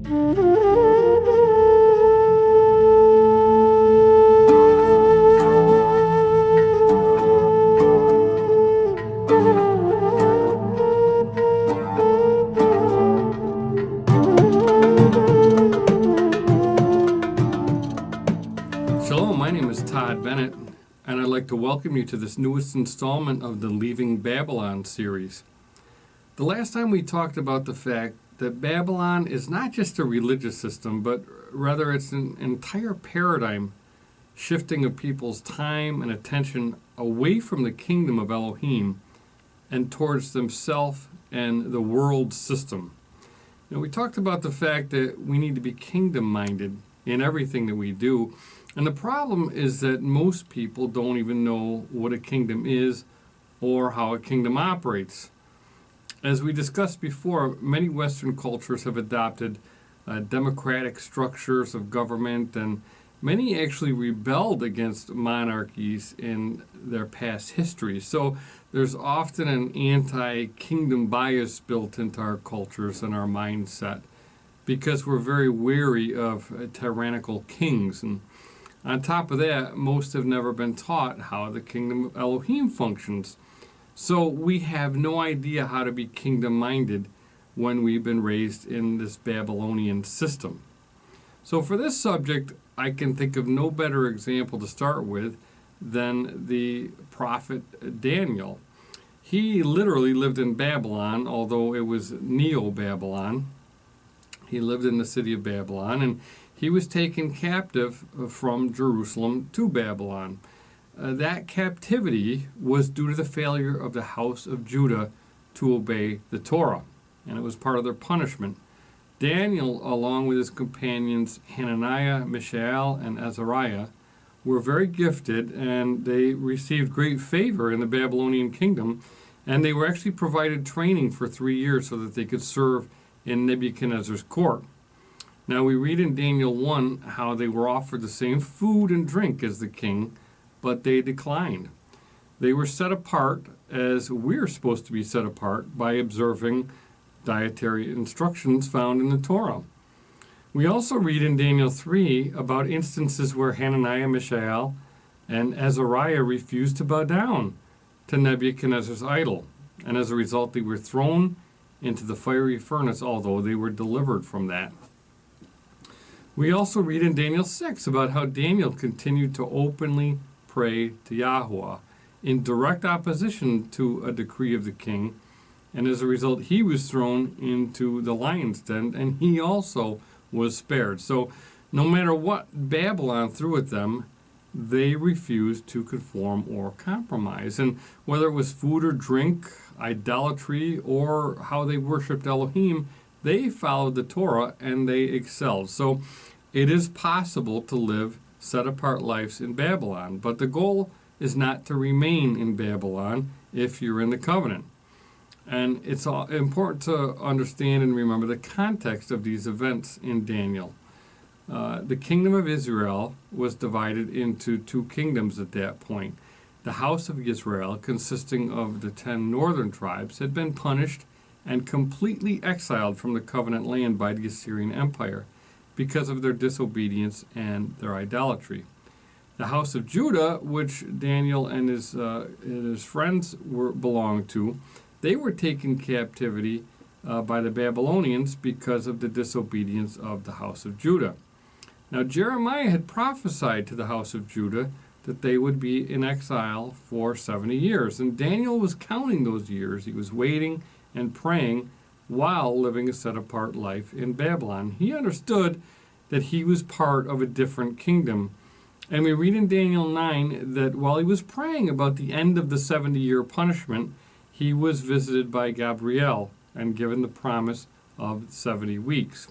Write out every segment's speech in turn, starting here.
Shalom, my name is Todd Bennett, and I'd like to welcome you to this newest installment of the Leaving Babylon series. The last time we talked about the fact that Babylon is not just a religious system, but rather it's an entire paradigm shifting of people's time and attention away from the Kingdom of Elohim and towards themselves and the world system. We talked about the fact that we need to be kingdom-minded in everything that we do. And the problem is that most people don't even know what a kingdom is or how a kingdom operates. As we discussed before, many Western cultures have adopted democratic structures of government, and many actually rebelled against monarchies in their past history. So there's often an anti-kingdom bias built into our cultures and our mindset because we're very wary of tyrannical kings. And on top of that, most have never been taught how the Kingdom of Elohim functions. So we have no idea how to be kingdom-minded when we've been raised in this Babylonian system. So for this subject, I can think of no better example to start with than the prophet Daniel. He literally lived in Babylon, although it was Neo-Babylon. He lived in the city of Babylon, and he was taken captive from Jerusalem to Babylon. That captivity was due to the failure of the house of Judah to obey the Torah, and it was part of their punishment. Daniel, along with his companions Hananiah, Mishael, and Azariah, were very gifted, and they received great favor in the Babylonian kingdom, and they were actually provided training for 3 years so that they could serve in Nebuchadnezzar's court. Now we read in Daniel 1 how they were offered the same food and drink as the king, but they declined. They were set apart as we're supposed to be set apart by observing dietary instructions found in the Torah. We also read in Daniel 3 about instances where Hananiah, Mishael, and Azariah refused to bow down to Nebuchadnezzar's idol, and as a result they were thrown into the fiery furnace, although they were delivered from that. We also read in Daniel 6 about how Daniel continued to openly pray to Yahweh in direct opposition to a decree of the king, and as a result he was thrown into the lion's den, and he also was spared. So no matter what Babylon threw at them, they refused to conform or compromise. And whether it was food or drink, idolatry, or how they worshipped Elohim, they followed the Torah and they excelled. So it is possible to live set-apart lives in Babylon, but the goal is not to remain in Babylon if you're in the covenant. And it's important to understand and remember the context of these events in Daniel. The kingdom of Israel was divided into 2 kingdoms at that point. The house of Yisrael, consisting of the 10 northern tribes, had been punished and completely exiled from the covenant land by the Assyrian Empire because of their disobedience and their idolatry. The house of Judah, which Daniel and his friends belonged to, they were taken captivity by the Babylonians because of the disobedience of the house of Judah. Now Jeremiah had prophesied to the house of Judah that they would be in exile for 70 years, and Daniel was counting those years. He was waiting and praying while living a set-apart life in Babylon. He understood that he was part of a different kingdom. And we read in Daniel 9 that while he was praying about the end of the 70-year punishment, he was visited by Gabriel and given the promise of 70 weeks.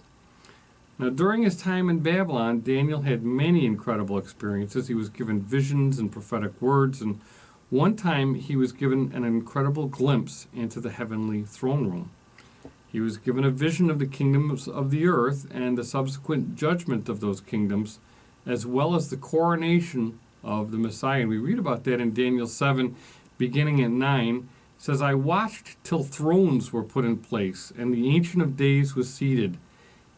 Now, during his time in Babylon, Daniel had many incredible experiences. He was given visions and prophetic words, and one time he was given an incredible glimpse into the heavenly throne room. He was given a vision of the kingdoms of the earth and the subsequent judgment of those kingdoms, as well as the coronation of the Messiah. And we read about that in Daniel 7, beginning at 9. It says, "I watched till thrones were put in place, and the Ancient of Days was seated.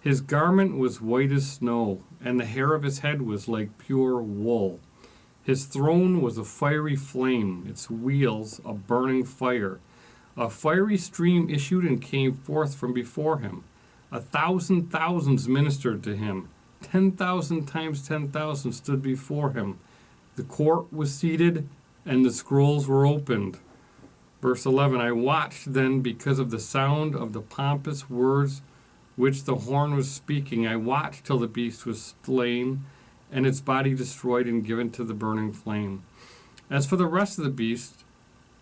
His garment was white as snow, and the hair of his head was like pure wool. His throne was a fiery flame, its wheels a burning fire. A fiery stream issued and came forth from before him. 1,000 thousands ministered to him. 10,000 times 10,000 stood before him. The court was seated, and the scrolls were opened. Verse 11, I watched then because of the sound of the pompous words which the horn was speaking. I watched till the beast was slain, and its body destroyed and given to the burning flame. As for the rest of the beasts,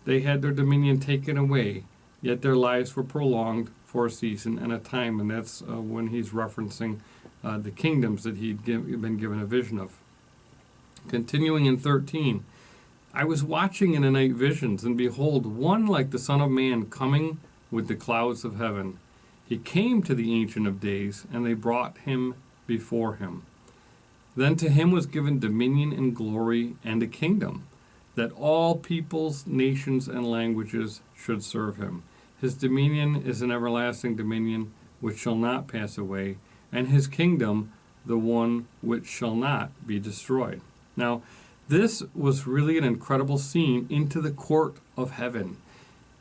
they had their dominion taken away, yet their lives were prolonged for a season and a time. And that's when he's referencing the kingdoms that he'd been given a vision of. Continuing in 13, I was watching in the night visions, and behold, one like the Son of Man coming with the clouds of heaven. He came to the Ancient of Days, and they brought him before him. Then to him was given dominion and glory and a kingdom, that all peoples, nations, and languages should serve him. His dominion is an everlasting dominion which shall not pass away, and his kingdom the one which shall not be destroyed. Now, this was really an incredible scene into the court of heaven.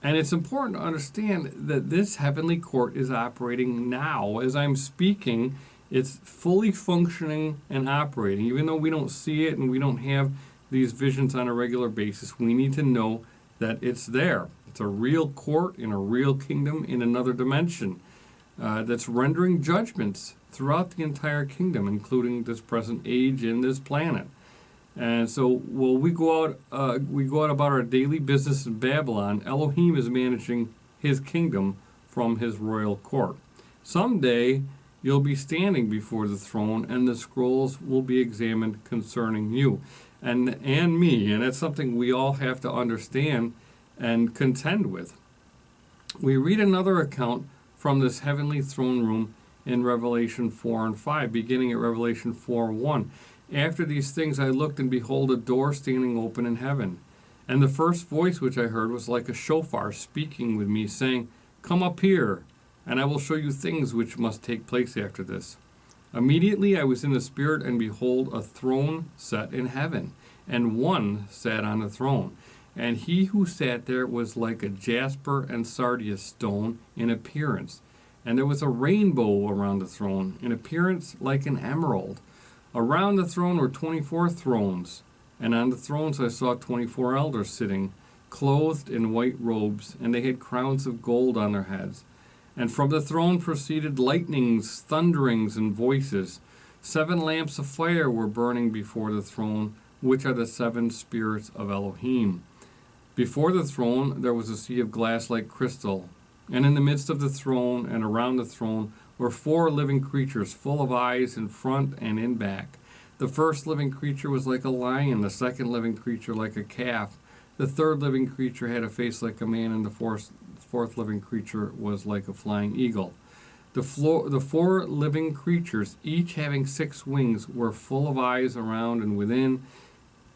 And it's important to understand that this heavenly court is operating now. As I'm speaking, it's fully functioning and operating. Even though we don't see it and we don't have these visions on a regular basis, we need to know that it's there. It's a real court in a real kingdom in another dimension that's rendering judgments throughout the entire kingdom, including this present age and this planet. And so, while we go out about our daily business in Babylon, Elohim is managing his kingdom from his royal court. Someday, you'll be standing before the throne, and the scrolls will be examined concerning you and me. And that's something we all have to understand and contend with. We read another account from this heavenly throne room in Revelation 4 and 5, beginning at Revelation 4:1. After these things I looked, and behold, a door standing open in heaven. And the first voice which I heard was like a shofar speaking with me, saying, Come up here, and I will show you things which must take place after this. Immediately I was in the Spirit, and behold, a throne set in heaven, and one sat on the throne. And he who sat there was like a jasper and sardius stone in appearance. And there was a rainbow around the throne, in appearance like an emerald. Around the throne were 24 thrones, and on the thrones I saw 24 elders sitting, clothed in white robes, and they had crowns of gold on their heads. And from the throne proceeded lightnings, thunderings, and voices. 7 lamps of fire were burning before the throne, which are the 7 spirits of Elohim. Before the throne there was a sea of glass like crystal, and in the midst of the throne and around the throne were 4 living creatures, full of eyes in front and in back. The first living creature was like a lion, the second living creature like a calf. The third living creature had a face like a man, and the fourth living creature was like a flying eagle. The 4 living creatures, each having 6 wings, were full of eyes around and within,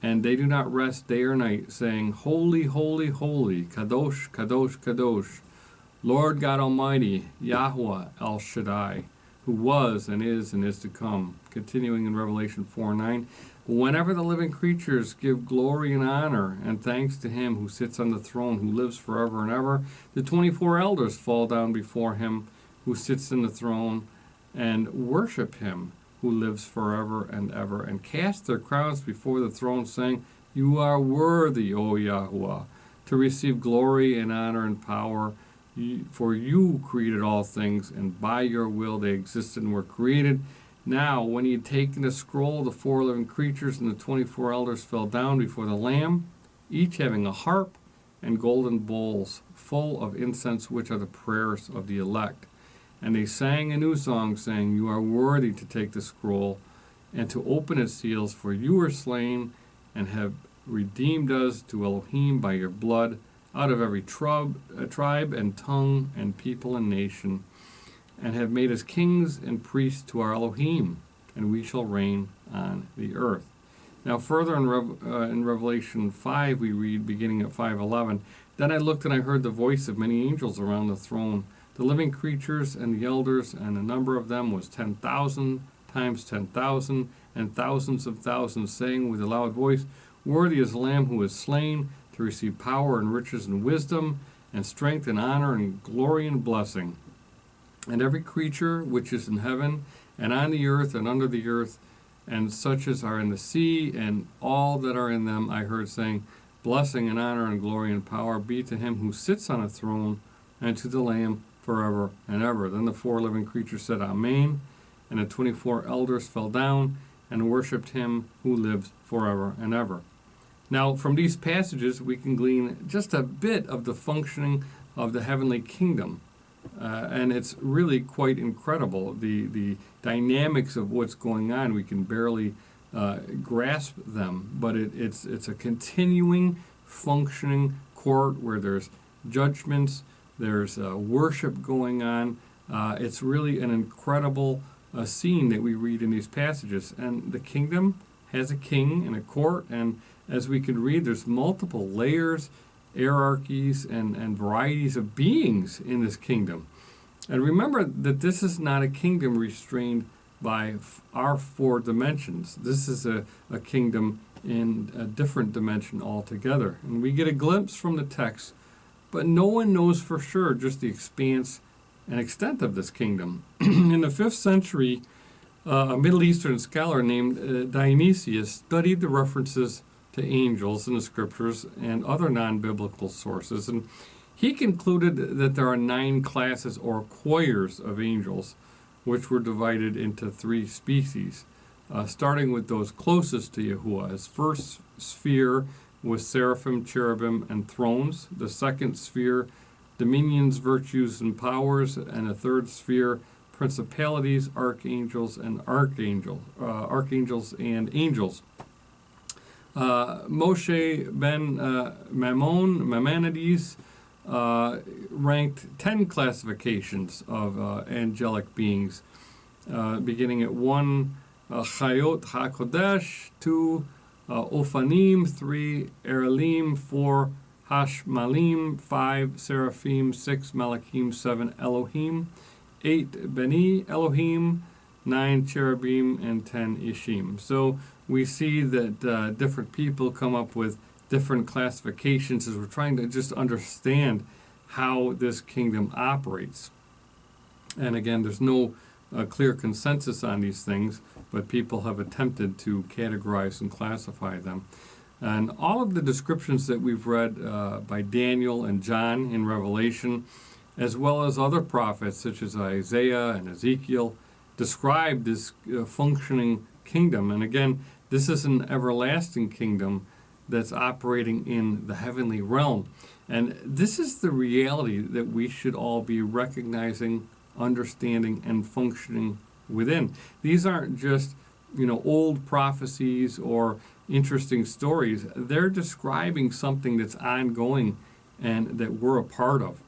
and they do not rest day or night, saying, Holy, holy, holy, Kadosh, Kadosh, Kadosh, Lord God Almighty, Yahweh El Shaddai, who was and is to come. Continuing in Revelation 4:9, whenever the living creatures give glory and honor and thanks to him who sits on the throne, who lives forever and ever, the 24 elders fall down before him who sits in the throne and worship him who lives forever and ever, and cast their crowns before the throne, saying, You are worthy, O Yahweh, to receive glory and honor and power, for you created all things, and by your will they existed and were created. Now, when he had taken the scroll, the 4 living creatures and the 24 elders fell down before the Lamb, each having a harp and golden bowls full of incense, which are the prayers of the elect. And they sang a new song, saying, You are worthy to take the scroll and to open its seals, for you were slain and have redeemed us to Elohim by your blood out of every tribe and tongue and people and nation, and have made us kings and priests to our Elohim, and we shall reign on the earth. Now further in Revelation 5 we read, beginning at 5:11, Then I looked and I heard the voice of many angels around the throne the living creatures and the elders, and the number of them was 10,000 times 10,000, and thousands of thousands, saying with a loud voice, Worthy is the Lamb who was slain to receive power and riches and wisdom and strength and honor and glory and blessing. And every creature which is in heaven and on the earth and under the earth, and such as are in the sea, and all that are in them, I heard saying, Blessing and honor and glory and power be to him who sits on a throne, and to the Lamb forever and ever. Then the 4 living creatures said, Amen. And the 24 elders fell down and worshipped him who lives forever and ever. Now, from these passages, we can glean just a bit of the functioning of the heavenly kingdom. And it's really quite incredible. The dynamics of what's going on, we can barely grasp them. But it's a continuing, functioning court where there's judgments, there's worship going on. It's really an incredible scene that we read in these passages. And the kingdom has a king and a court, and as we can read, there's multiple layers, hierarchies, and varieties of beings in this kingdom. And remember that this is not a kingdom restrained by our 4 dimensions. This is a kingdom in a different dimension altogether. And we get a glimpse from the text, but no one knows for sure just the expanse and extent of this kingdom. In the 5th century, a Middle Eastern scholar named Dionysius studied the references to angels in the scriptures and other non-biblical sources, and he concluded that there are 9 classes or choirs of angels, which were divided into 3 species, starting with those closest to Yahuwah. His first sphere was seraphim, cherubim, and thrones. The second sphere, dominions, virtues, and powers, and the third sphere, principalities, archangels, and archangels and angels. Moshe ben Maimonides ranked 10 classifications of angelic beings, beginning at 1, Chayot HaKodesh, 2, Ophanim, 3, Erelim, 4, Hashmalim, 5, Seraphim, 6, Malachim, 7, Elohim, 8, Beni Elohim, 9, Cherubim, and 10, Ishim. So we see that different people come up with different classifications as we're trying to just understand how this kingdom operates. And again, there's no clear consensus on these things, but people have attempted to categorize and classify them. And all of the descriptions that we've read by Daniel and John in Revelation, as well as other prophets such as Isaiah and Ezekiel, describe this functioning kingdom. And again, this is an everlasting kingdom that's operating in the heavenly realm. And this is the reality that we should all be recognizing, understanding, and functioning within. These aren't just, old prophecies or interesting stories. They're describing something that's ongoing and that we're a part of.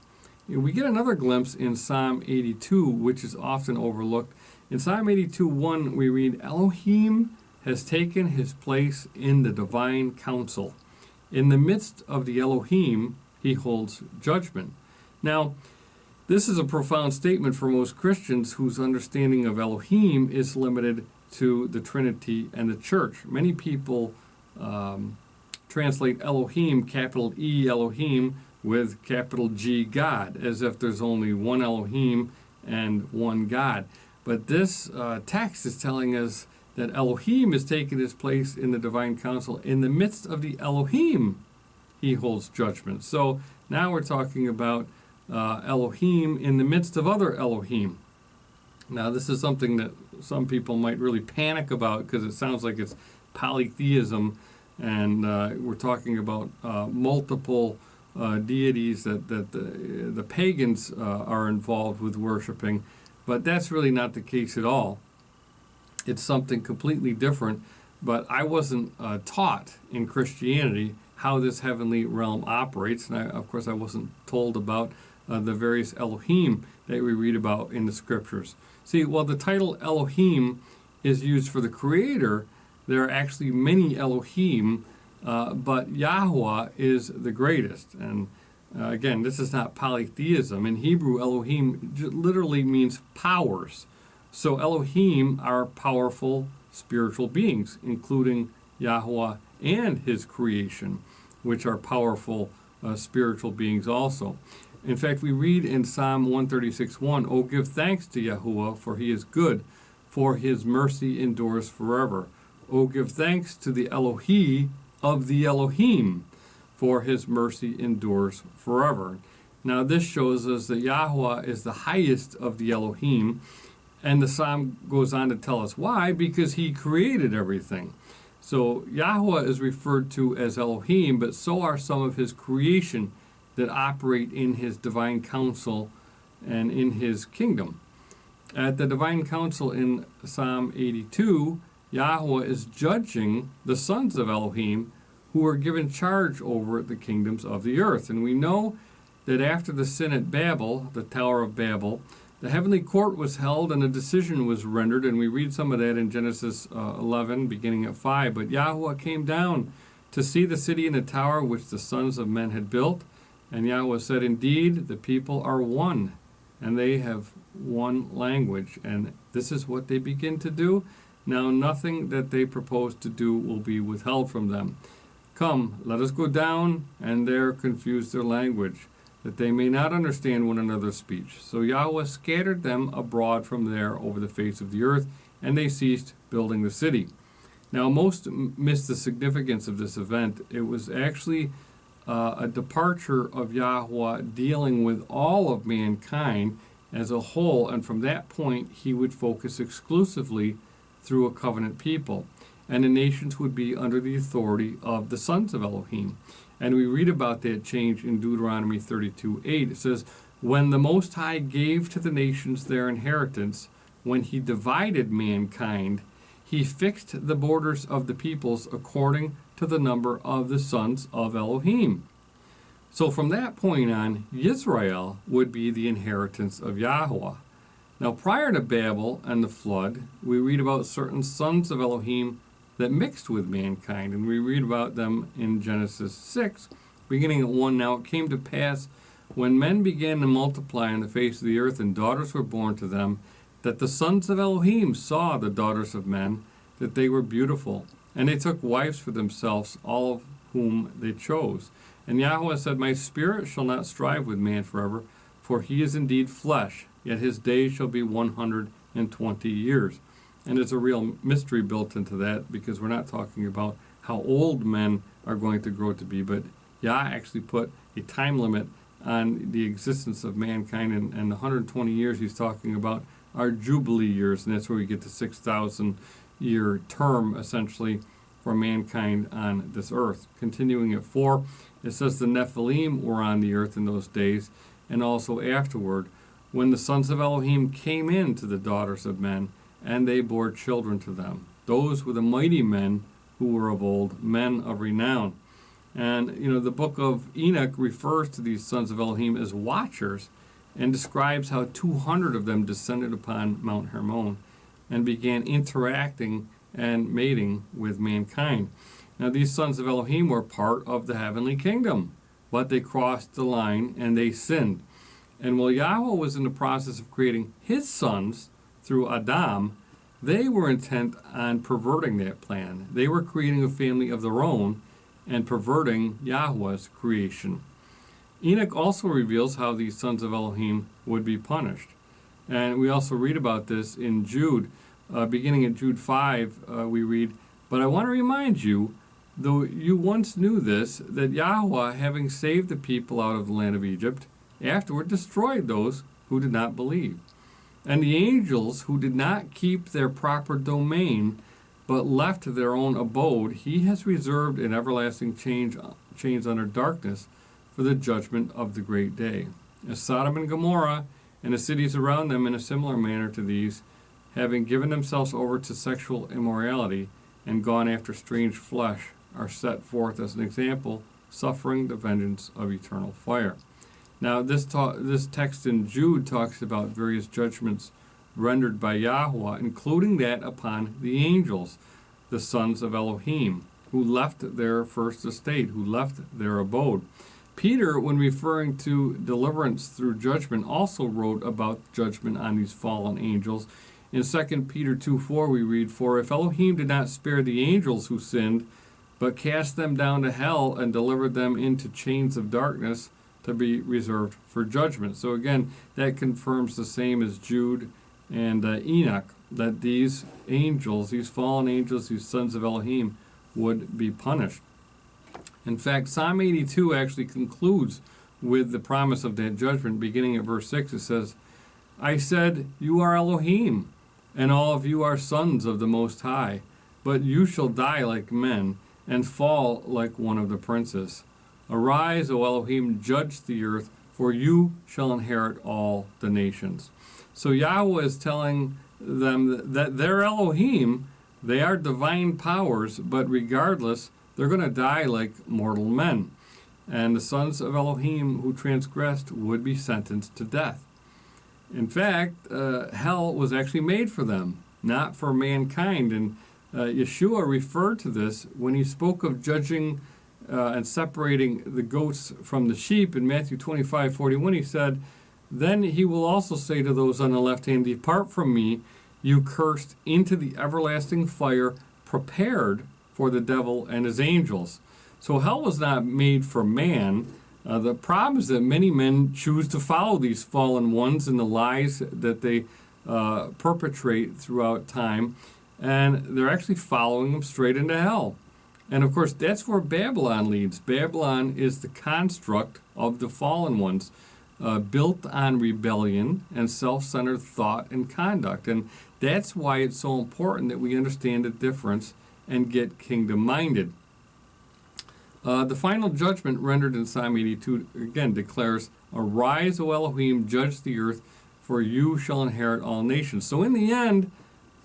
We get another glimpse in Psalm 82, which is often overlooked. In Psalm 82:1, we read, Elohim has taken his place in the divine council. In the midst of the Elohim, he holds judgment. Now, this is a profound statement for most Christians whose understanding of Elohim is limited to the Trinity and the church. Many people translate Elohim, capital E Elohim, with capital G God, as if there's only one Elohim and one God. But this text is telling us that Elohim is taking his place in the divine council. In the midst of the Elohim, he holds judgment. So now we're talking about Elohim in the midst of other Elohim. Now this is something that some people might really panic about because it sounds like it's polytheism, and we're talking about multiple deities that the pagans are involved with worshiping. But that's really not the case at all. It's something completely different, but I wasn't taught in Christianity how this heavenly realm operates, and of course I wasn't told about the various Elohim that we read about in the scriptures. See, while the title Elohim is used for the Creator, there are actually many Elohim, but Yahweh is the greatest, and Again, this is not polytheism. In Hebrew, Elohim literally means powers. So Elohim are powerful spiritual beings, including Yahweh and his creation, which are powerful spiritual beings also. In fact, we read in Psalm 136:1, "O give thanks to Yahuwah, for he is good, for his mercy endures forever. O give thanks to the Elohi of the Elohim, for his mercy endures forever." Now this shows us that Yahweh is the highest of the Elohim, and the psalm goes on to tell us why, because he created everything. So Yahweh is referred to as Elohim, but so are some of his creation that operate in his divine counsel and in his kingdom. At the divine council in Psalm 82, Yahweh is judging the sons of Elohim who are given charge over the kingdoms of the earth. And we know that after the sin at Babel, the Tower of Babel, the heavenly court was held and a decision was rendered, and we read some of that in Genesis 11, beginning at 5. But Yahweh came down to see the city and the tower which the sons of men had built. And Yahweh said, "Indeed, the people are one, and they have one language." And this is what they begin to do. Now nothing that they propose to do will be withheld from them. "Come, let us go down, and there confuse their language, that they may not understand one another's speech." So Yahweh scattered them abroad from there over the face of the earth, and they ceased building the city. Now most miss the significance of this event. It was actually a departure of Yahweh dealing with all of mankind as a whole, and from that point he would focus exclusively through a covenant people, and the nations would be under the authority of the sons of Elohim. And we read about that change in Deuteronomy 32:8. It says, "When the Most High gave to the nations their inheritance, when he divided mankind, he fixed the borders of the peoples according to the number of the sons of Elohim." So from that point on, Yisrael would be the inheritance of Yahweh. Now prior to Babel and the flood, we read about certain sons of Elohim that mixed with mankind, and we read about them in Genesis 6, beginning at 1. "Now it came to pass, when men began to multiply on the face of the earth, and daughters were born to them, that the sons of Elohim saw the daughters of men, that they were beautiful, and they took wives for themselves, all of whom they chose. And Yahweh said, My spirit shall not strive with man forever, for he is indeed flesh, yet his days shall be 120 years. And there's a real mystery built into that, because we're not talking about how old men are going to grow to be, but Yah actually put a time limit on the existence of mankind, and the 120 years he's talking about are Jubilee years, and that's where we get the 6,000-year term, essentially, for mankind on this earth. Continuing at 4, it says the Nephilim were on the earth in those days, and also afterward, when the sons of Elohim came in to the daughters of men, and they bore children to them. Those were the mighty men who were of old, men of renown. And, the book of Enoch refers to these sons of Elohim as watchers, and describes how 200 of them descended upon Mount Hermon and began interacting and mating with mankind. Now these sons of Elohim were part of the heavenly kingdom, but they crossed the line and they sinned. And while Yahweh was in the process of creating his sons through Adam, they were intent on perverting that plan. They were creating a family of their own and perverting Yahweh's creation. Enoch also reveals how these sons of Elohim would be punished. And we also read about this in Jude. Beginning at Jude 5, we read, "But I want to remind you, though you once knew this, that Yahweh, having saved the people out of the land of Egypt, afterward destroyed those who did not believe. And the angels who did not keep their proper domain, but left their own abode, he has reserved in everlasting chains under darkness for the judgment of the great day. As Sodom and Gomorrah and the cities around them in a similar manner to these, having given themselves over to sexual immorality and gone after strange flesh, are set forth as an example, suffering the vengeance of eternal fire." Now this text in Jude talks about various judgments rendered by Yahweh, including that upon the angels, the sons of Elohim, who left their first estate, who left their abode. Peter, when referring to deliverance through judgment, also wrote about judgment on these fallen angels. In 2 Peter 2:4 we read, "For if Elohim did not spare the angels who sinned, but cast them down to hell and delivered them into chains of darkness to be reserved for judgment." So again, that confirms the same as Jude and Enoch, that these angels, these fallen angels, these sons of Elohim, would be punished. In fact, Psalm 82 actually concludes with the promise of that judgment. Beginning at verse 6, it says, "I said, you are Elohim, and all of you are sons of the Most High, but you shall die like men, and fall like one of the princes. Arise, O Elohim, judge the earth, for you shall inherit all the nations." So Yahweh is telling them that they're Elohim, they are divine powers, but regardless, they're going to die like mortal men. And the sons of Elohim who transgressed would be sentenced to death. In fact, hell was actually made for them, not for mankind. And Yeshua referred to this when he spoke of judging and separating the goats from the sheep. In Matthew 25:41, he said, "Then he will also say to those on the left hand, 'Depart from me, you cursed, into the everlasting fire prepared for the devil and his angels.'" So hell was not made for man. The problem is that many men choose to follow these fallen ones and the lies that they perpetrate throughout time, and they're actually following them straight into hell. And of course, that's where Babylon leads. Babylon is the construct of the fallen ones, built on rebellion and self-centered thought and conduct. And that's why it's so important that we understand the difference and get kingdom-minded. The final judgment rendered in Psalm 82 again declares, "Arise, O Elohim, judge the earth, for you shall inherit all nations." So in the end,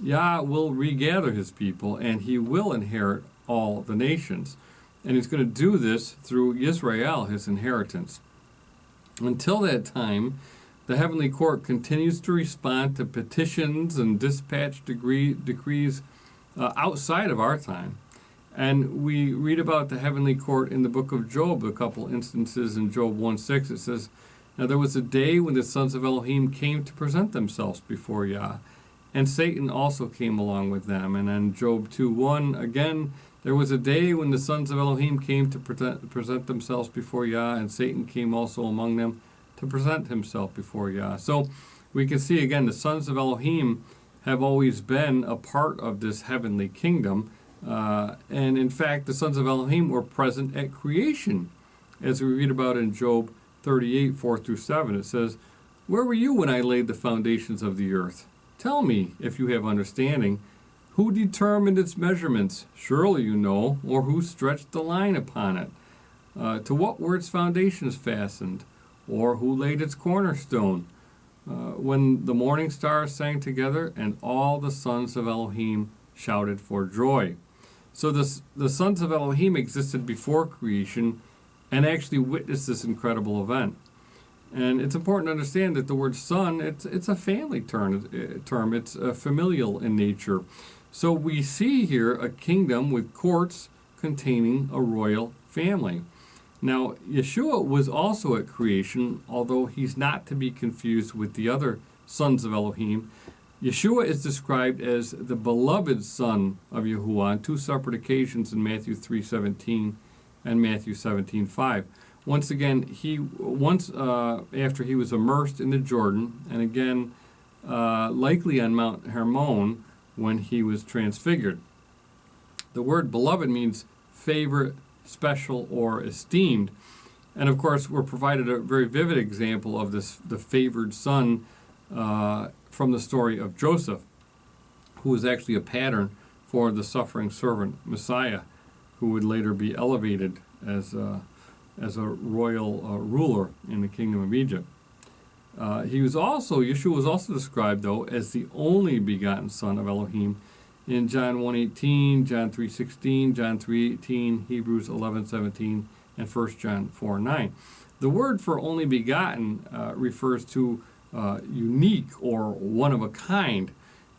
Yah will regather his people, and he will inherit all the nations. And he's going to do this through Yisrael, his inheritance. Until that time, the heavenly court continues to respond to petitions and dispatch decrees outside of our time. And we read about the heavenly court in the book of Job, a couple instances in Job 1:6. It says, "Now there was a day when the sons of Elohim came to present themselves before Yah, and Satan also came along with them." And then Job 2:1, again, "There was a day when the sons of Elohim came to present themselves before Yah, and Satan came also among them to present himself before Yah." So we can see again, the sons of Elohim have always been a part of this heavenly kingdom. And in fact, the sons of Elohim were present at creation, as we read about in Job 38:4-7. It says, "Where were you when I laid the foundations of the earth? Tell me, if you have understanding. Who determined its measurements? Surely you know. Or who stretched the line upon it? To what were its foundations fastened? Or who laid its cornerstone? When the morning stars sang together, and all the sons of Elohim shouted for joy." So the sons of Elohim existed before creation and actually witnessed this incredible event. And it's important to understand that the word son, it's a family term. It's familial in nature. So we see here a kingdom with courts containing a royal family. Now, Yeshua was also at creation, although he's not to be confused with the other sons of Elohim. Yeshua is described as the beloved son of Yahuwah on two separate occasions in Matthew 3:17 and Matthew 17:5. Once again, after he was immersed in the Jordan, and again, likely on Mount Hermon when he was transfigured. The word beloved means favorite, special, or esteemed. And of course, we're provided a very vivid example of this, the favored son, from the story of Joseph, who was actually a pattern for the suffering servant Messiah, who would later be elevated as a royal ruler in the kingdom of Egypt. Yeshua was also described, though, as the only begotten son of Elohim in John 1:18, John 3:16, John 3:18, Hebrews 11:17, and 1 John 4:9. The word for only begotten refers to unique or one of a kind,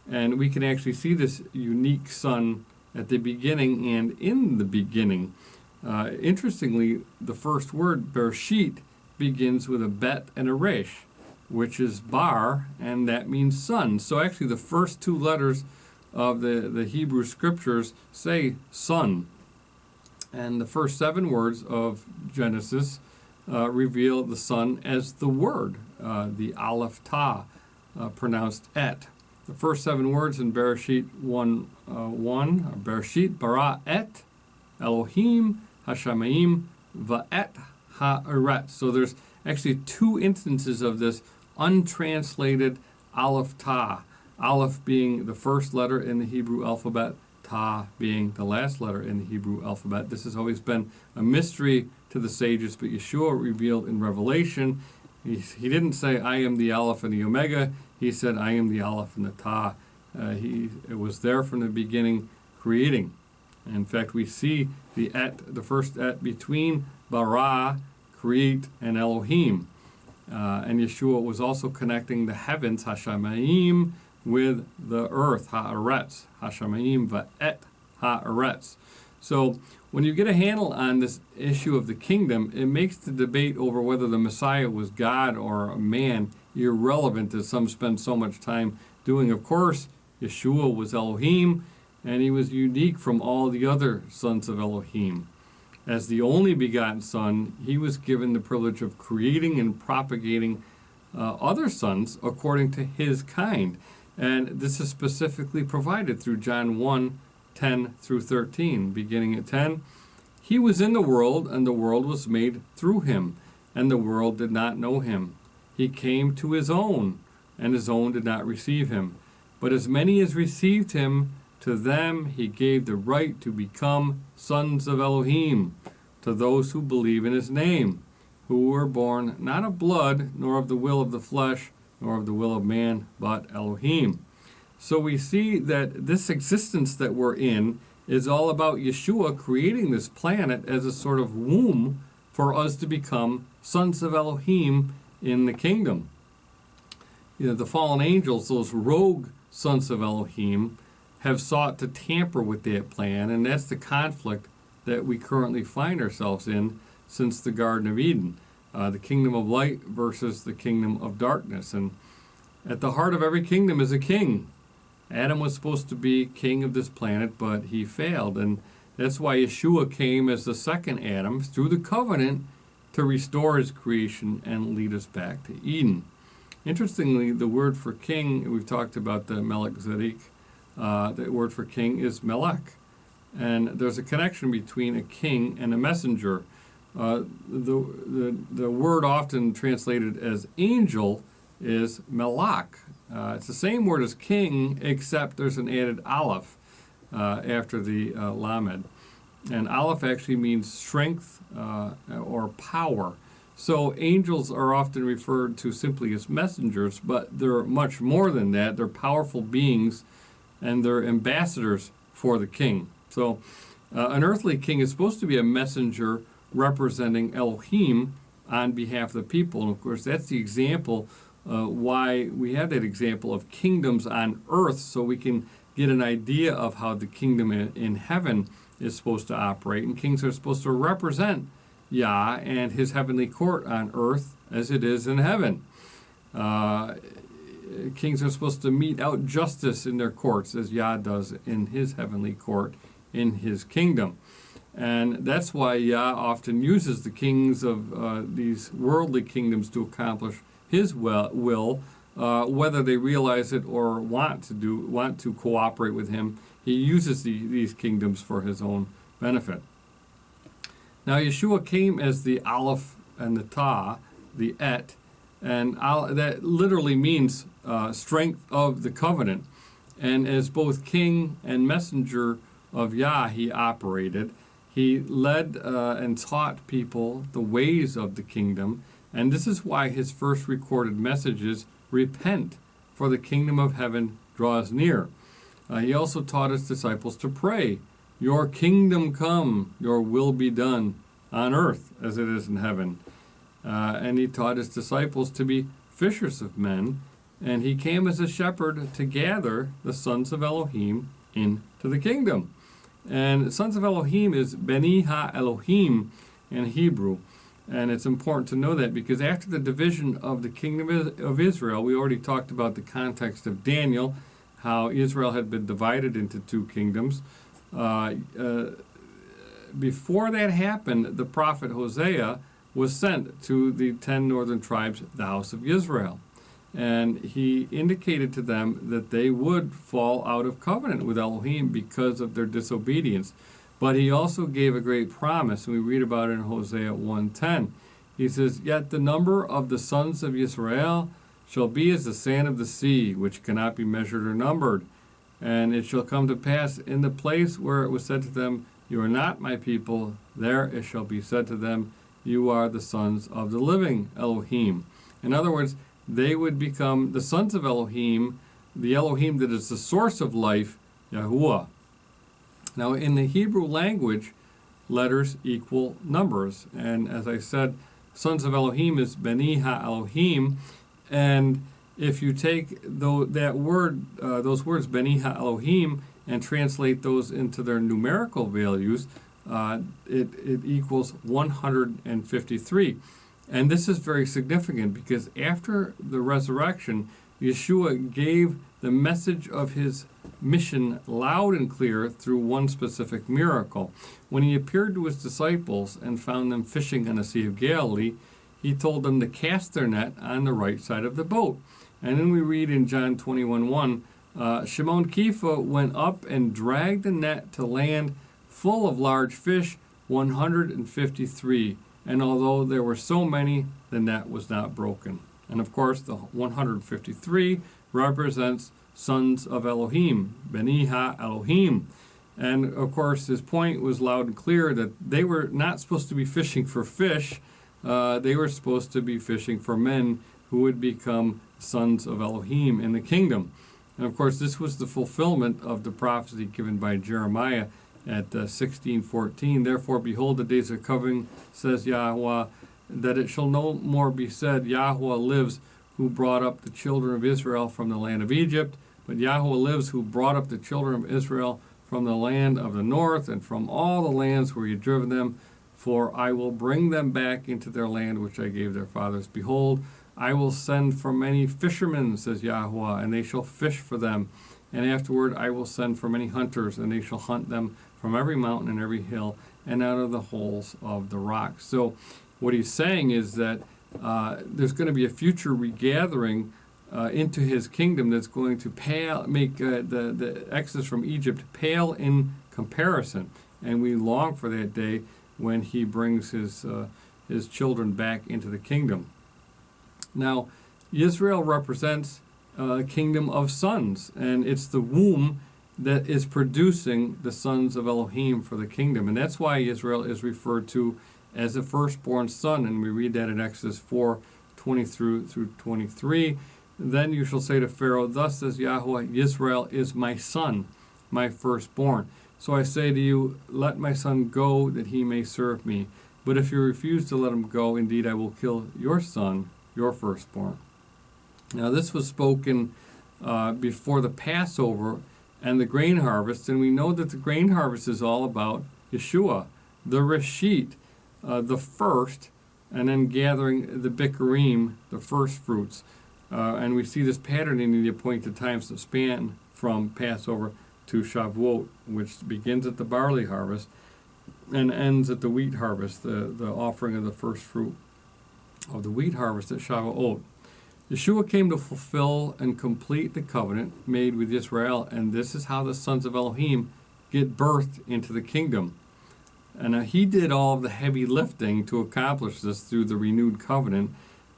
and we can actually see this unique son at the beginning and in the beginning. Interestingly, the first word, Bereshit, begins with a bet and a resh, which is bar, and that means son. So actually the first two letters of the Hebrew scriptures say son. And the first 7 words of Genesis reveal the son as the word, the Aleph Ta, pronounced et. The first 7 words in Bereshit 1:1 Bereshit bara et Elohim hashamayim va'et ha'aretz. So there's actually 2 instances of this untranslated Aleph Ta. Aleph being the first letter in the Hebrew alphabet, Ta being the last letter in the Hebrew alphabet. This has always been a mystery to the sages, but Yeshua revealed in Revelation. He didn't say, I am the Aleph and the Omega. He said, I am the Aleph and the Ta. It was there from the beginning, creating. In fact, we see the first et between bara, create, and Elohim. And Yeshua was also connecting the heavens, hashamayim, with the earth, ha'aretz, hashamayim va'et ha'aretz. So when you get a handle on this issue of the kingdom, it makes the debate over whether the Messiah was God or a man irrelevant, as some spend so much time doing. Of course, Yeshua was Elohim, and he was unique from all the other sons of Elohim. As the only begotten son, he was given the privilege of creating and propagating other sons according to his kind. And this is specifically provided through John 1:10 through 13. Beginning at 10, he was in the world, and the world was made through him, and the world did not know him. He came to his own, and his own did not receive him. But as many as received him, to them he gave the right to become sons of Elohim, to those who believe in his name, who were born not of blood, nor of the will of the flesh, nor of the will of man, but Elohim. So we see that this existence that we're in is all about Yeshua creating this planet as a sort of womb for us to become sons of Elohim in the kingdom. The fallen angels, those rogue sons of Elohim, have sought to tamper with that plan, and that's the conflict that we currently find ourselves in since the Garden of Eden. The kingdom of light versus the kingdom of darkness. And at the heart of every kingdom is a king. Adam was supposed to be king of this planet, but he failed. And that's why Yeshua came as the second Adam through the covenant to restore his creation and lead us back to Eden. Interestingly, the word for king, we've talked about the Melech Tzedek, the word for king is Melech. And there's a connection between a king and a messenger. The word often translated as angel is Malach. It's the same word as king, except there's an added aleph after the lamed. And aleph actually means strength or power. So angels are often referred to simply as messengers, but they're much more than that. They're powerful beings, and they're ambassadors for the king. So an earthly king is supposed to be a messenger representing Elohim on behalf of the people. And of course, that's the example why we have that example of kingdoms on earth, so we can get an idea of how the kingdom in heaven is supposed to operate. And kings are supposed to represent Yah and his heavenly court on earth as it is in heaven. Kings are supposed to mete out justice in their courts as Yah does in his heavenly court in his kingdom. And that's why Yah often uses the kings of these worldly kingdoms to accomplish his will, whether they realize it or want to cooperate with him. He uses these kingdoms for his own benefit. Now, Yeshua came as the Aleph and the Ta, the Et, and that literally means strength of the covenant. And as both king and messenger of Yah, he operated. He led and taught people the ways of the kingdom, and this is why his first recorded message is, repent, for the kingdom of heaven draws near. He also taught his disciples to pray, your kingdom come, your will be done on earth as it is in heaven. And he taught his disciples to be fishers of men, and he came as a shepherd to gather the sons of Elohim into the kingdom. And sons of Elohim is Beni Ha-Elohim in Hebrew. And it's important to know that because after the division of the kingdom of Israel, we already talked about the context of Daniel, how Israel had been divided into two kingdoms. Before that happened, the prophet Hosea was sent to the 10 northern tribes, the house of Israel. And he indicated to them that they would fall out of covenant with Elohim because of their disobedience. But he also gave a great promise, and we read about it in Hosea 1:10. He says, "Yet the number of the sons of Yisrael shall be as the sand of the sea, which cannot be measured or numbered. And it shall come to pass in the place where it was said to them, You are not my people, there it shall be said to them, You are the sons of the living Elohim." In other words, they would become the sons of Elohim, the Elohim that is the source of life, YHWH. Now, in the Hebrew language, letters equal numbers. And as I said, sons of Elohim is Beni Ha-Elohim. And if you take those words, Beni Ha-Elohim, and translate those into their numerical values, it equals 153. And this is very significant because after the resurrection, Yeshua gave the message of his mission loud and clear through one specific miracle. When he appeared to his disciples and found them fishing on the Sea of Galilee, he told them to cast their net on the right side of the boat. And then we read in John 21:1, Shimon Kepha went up and dragged the net to land full of large fish, 153. And although there were so many, the net was not broken. And of course, the 153 represents sons of Elohim, Beni Ha-Elohim. And of course, his point was loud and clear that they were not supposed to be fishing for fish. They were supposed to be fishing for men who would become sons of Elohim in the kingdom. And of course, this was the fulfillment of the prophecy given by Jeremiah at 16:14. "Therefore, behold, the days are coming, says Yahweh, that it shall no more be said, Yahweh lives, who brought up the children of Israel from the land of Egypt, but Yahweh lives, who brought up the children of Israel from the land of the north and from all the lands where you had driven them. For I will bring them back into their land which I gave their fathers. Behold, I will send for many fishermen, says Yahweh, and they shall fish for them. And afterward I will send for many hunters, and they shall hunt them from every mountain and every hill, and out of the holes of the rocks." So what he's saying is that there's going to be a future regathering into his kingdom that's going to make the exodus from Egypt pale in comparison. And we long for that day when he brings his children back into the kingdom. Now, Israel represents a kingdom of sons, and it's the womb that is producing the sons of Elohim for the kingdom. And that's why Israel is referred to as a firstborn son, and we read that in Exodus 4:20 through 23. "Then you shall say to Pharaoh, Thus says Yahweh, Yisrael is my son, my firstborn. So I say to you, let my son go, that he may serve me. But if you refuse to let him go, indeed I will kill your son, your firstborn." Now this was spoken before the Passover and the grain harvest, and we know that the grain harvest is all about Yeshua, the Reshit, the first, and then gathering the Bikurim, the first fruits. And we see this pattern in the appointed times that span from Passover to Shavuot, which begins at the barley harvest and ends at the wheat harvest, the offering of the first fruit of the wheat harvest at Shavuot. Yeshua came to fulfill and complete the covenant made with Yisrael, and this is how the sons of Elohim get birthed into the kingdom. And he did all of the heavy lifting to accomplish this through the renewed covenant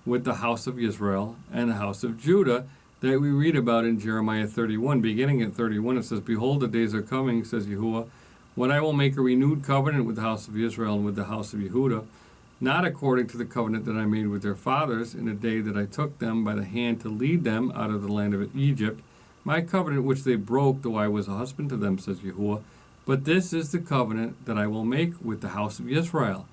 with the house of Israel and the house of Judah that we read about in Jeremiah 31. Beginning at 31, it says, "Behold, the days are coming, says Yahuwah, when I will make a renewed covenant with the house of Israel and with the house of Yehudah, not according to the covenant that I made with their fathers in the day that I took them by the hand to lead them out of the land of Egypt, my covenant which they broke, though I was a husband to them, says Yahuwah. But this is the covenant that I will make with the house of Israel.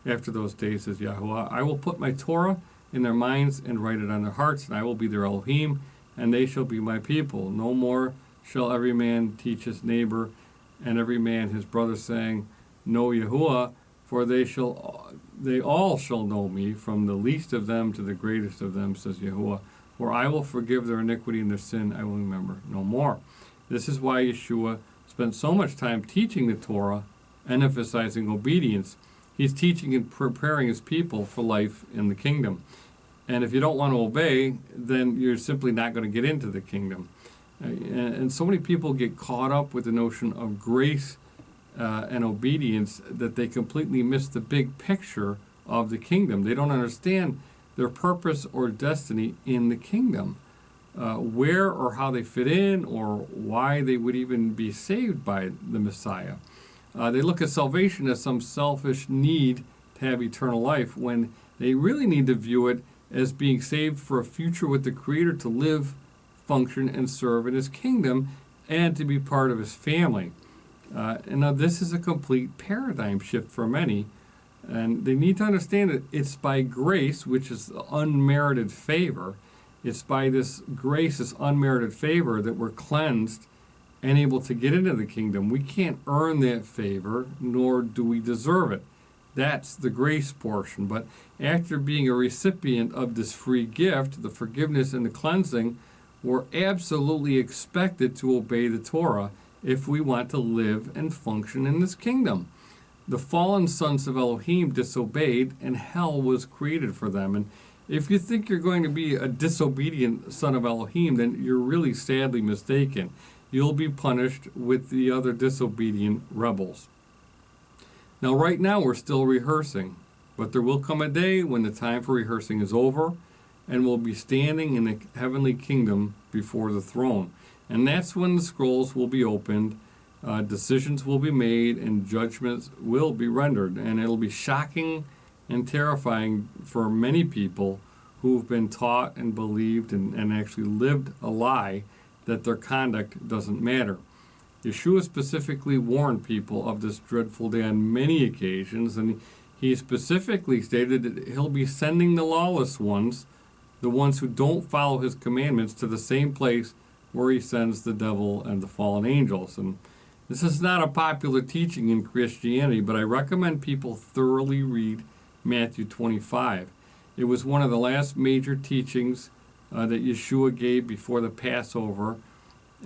After those days, says Yahuwah, I will put my Torah in their minds and write it on their hearts, and I will be their Elohim, and they shall be my people. No more shall every man teach his neighbor and every man his brother, saying, Know Yahuwah, for they all shall know me, from the least of them to the greatest of them, says Yahuwah. For I will forgive their iniquity and their sin I will remember no more. This is why Yeshua spent so much time teaching the Torah and emphasizing obedience. He's teaching and preparing his people for life in the kingdom. And if you don't want to obey, then you're simply not going to get into the kingdom. And so many people get caught up with the notion of grace and obedience that they completely miss the big picture of the kingdom. They don't understand their purpose or destiny in the kingdom, where or how they fit in, or why they would even be saved by the Messiah. They look at salvation as some selfish need to have eternal life, when they really need to view it as being saved for a future with the Creator, to live, function, and serve in his kingdom, and to be part of his family. And now this is a complete paradigm shift for many, and they need to understand that it's by grace, which is unmerited favor. It's by this grace, this unmerited favor, that we're cleansed and able to get into the kingdom. We can't earn that favor, nor do we deserve it. That's the grace portion. But after being a recipient of this free gift, the forgiveness and the cleansing, we're absolutely expected to obey the Torah if we want to live and function in this kingdom. The fallen sons of Elohim disobeyed, and hell was created for them. And if you think you're going to be a disobedient son of Elohim, then you're really sadly mistaken. You'll be punished with the other disobedient rebels. Now, right now, we're still rehearsing, but there will come a day when the time for rehearsing is over, and we'll be standing in the heavenly kingdom before the throne. And that's when the scrolls will be opened, decisions will be made, and judgments will be rendered. And it'll be shocking and terrifying for many people who've been taught and believed and actually lived a lie that their conduct doesn't matter. Yeshua specifically warned people of this dreadful day on many occasions, and he specifically stated that he'll be sending the lawless ones, the ones who don't follow his commandments, to the same place where he sends the devil and the fallen angels. And this is not a popular teaching in Christianity, but I recommend people thoroughly read Matthew 25. It was one of the last major teachings that Yeshua gave before the Passover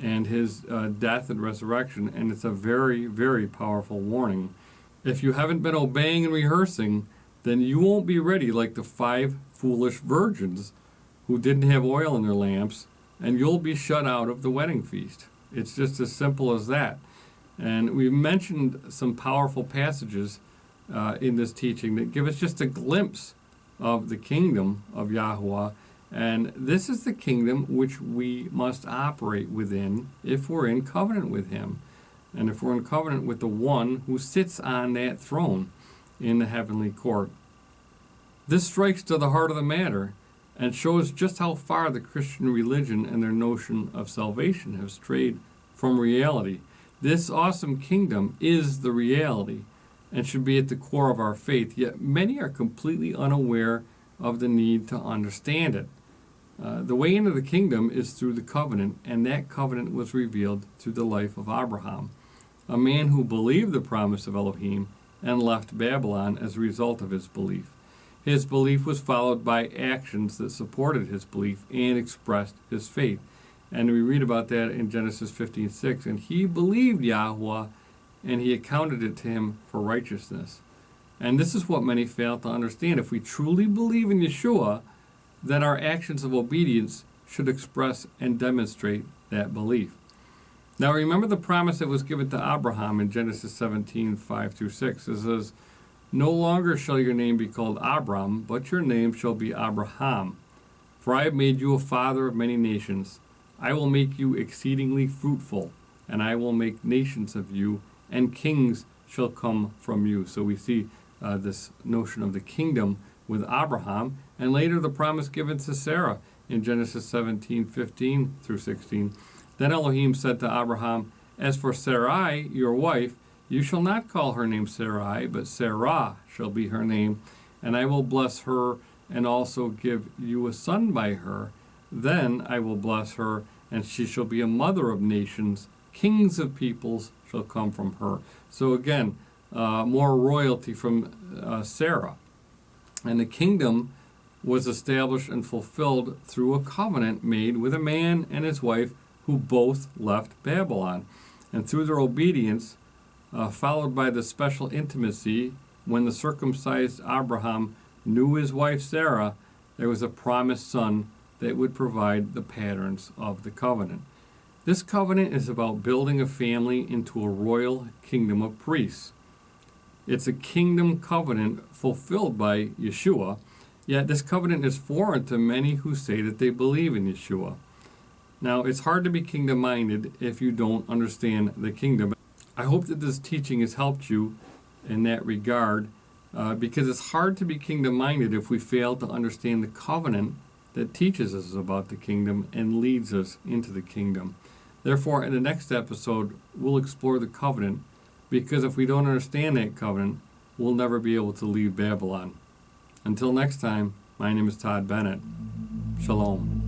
and his death and resurrection, and it's a very, very powerful warning. If you haven't been obeying and rehearsing, then you won't be ready like the 5 foolish virgins who didn't have oil in their lamps, and you'll be shut out of the wedding feast. It's just as simple as that. And we've mentioned some powerful passages in this teaching that give us just a glimpse of the kingdom of Yahuwah. And this is the kingdom which we must operate within if we're in covenant with him, and if we're in covenant with the one who sits on that throne in the heavenly court. This strikes to the heart of the matter and shows just how far the Christian religion and their notion of salvation have strayed from reality. This awesome kingdom is the reality and should be at the core of our faith, yet many are completely unaware of the need to understand it. The way into the kingdom is through the covenant, and that covenant was revealed through the life of Abraham, a man who believed the promise of Elohim and left Babylon as a result of his belief. His belief was followed by actions that supported his belief and expressed his faith. And we read about that in Genesis 15:6. And he believed Yahuwah, and he accounted it to him for righteousness. And this is what many fail to understand. If we truly believe in Yeshua, then our actions of obedience should express and demonstrate that belief. Now remember the promise that was given to Abraham in Genesis 17:5-6. It says, No longer shall your name be called Abram, but your name shall be Abraham. For I have made you a father of many nations. I will make you exceedingly fruitful, and I will make nations of you, and kings shall come from you. So we see this notion of the kingdom with Abraham, and later the promise given to Sarah in Genesis 17:15-16. Then Elohim said to Abraham, As for Sarai, your wife, you shall not call her name Sarai, but Sarah shall be her name, and I will bless her and also give you a son by her. Then I will bless her, and she shall be a mother of nations, Kings of peoples shall come from her. So again, more royalty from Sarah. And the kingdom was established and fulfilled through a covenant made with a man and his wife who both left Babylon. And through their obedience, followed by the special intimacy, when the circumcised Abraham knew his wife Sarah, there was a promised son that would provide the patterns of the covenant. This covenant is about building a family into a royal kingdom of priests. It's a kingdom covenant fulfilled by Yeshua, yet this covenant is foreign to many who say that they believe in Yeshua. Now, it's hard to be kingdom-minded if you don't understand the kingdom. I hope that this teaching has helped you in that regard, because it's hard to be kingdom-minded if we fail to understand the covenant that teaches us about the kingdom and leads us into the kingdom. Therefore, in the next episode, we'll explore the covenant, because if we don't understand that covenant, we'll never be able to leave Babylon. Until next time, my name is Todd Bennett. Shalom.